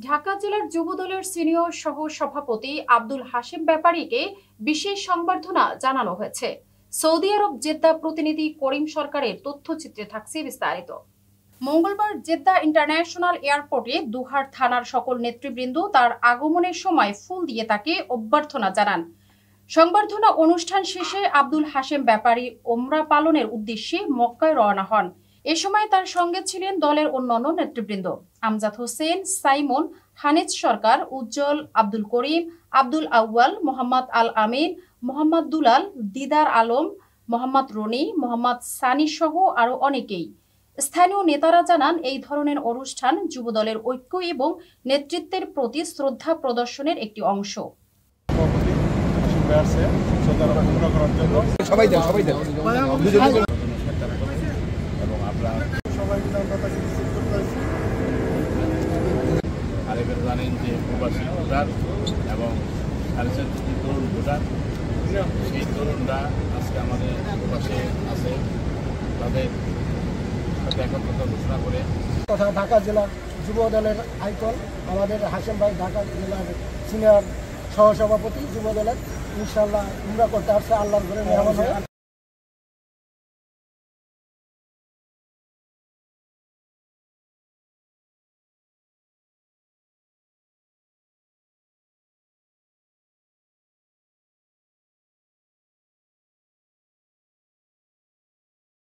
ঢাকা জেলার যুবদলের সিনিয়র সহ সভাপতি আব্দুল হাশেম ব্যাপারীকে বিশেষ সংবর্ধনা জানানো হয়েছে। সৌদি আরব জেদ্দা প্রতিনিধি করিম সরকারের তথ্যচিত্রে থাকছে বিস্তারিত। মঙ্গলবার জেদ্দা ইন্টারন্যাশনাল এয়ারপোর্টে দুহার থানার সকল নেতৃবৃন্দ তার আগমনের সময় ফুল দিয়ে তাকে অভ্যর্থনা জানান। সংবর্ধনা অনুষ্ঠান শেষে আব্দুল হাশেম ব্যাপারী ওমরা পালনের উদ্দেশ্যে মক্কায় রওনা হন। এ সময় তার সঙ্গে ছিলেন দলের অন্যান্য নেতৃবৃন্দ আমজাদ হোসেন, সাইমন, হানিজ সরকার, উজ্জ্বল, আব্দুল করিম, আব্দুল আউয়াল, মোহাম্মদ আল আমিন, মোহাম্মদ দুলাল, দিদার আলম, মোহাম্মদ রনি, মোহাম্মদ সানি সহ আরো অনেকেই। স্থানীয় নেতারা জানান, এই ধরনের অনুষ্ঠান যুবদলের ঐক্য এবং নেতৃত্বের প্রতি শ্রদ্ধা প্রদর্শনের একটি অংশ। জানেন যে প্রবাসী ভোটার এবং তরুণ ভোটার, সেই তরুণরা আজকে আমাদের পাশে আছে, তাদের সাথে একত্রতা ঘোষণা করে তথা ঢাকা জেলার যুব দলের আইকন আমাদের হাশেম ভাই ঢাকা জেলার সিনিয়র সহসভাপতি যুব দলের ইনশাআল্লাহ উমরা করতে আসছে আল্লাহর ঘরে মেহমান হয়ে।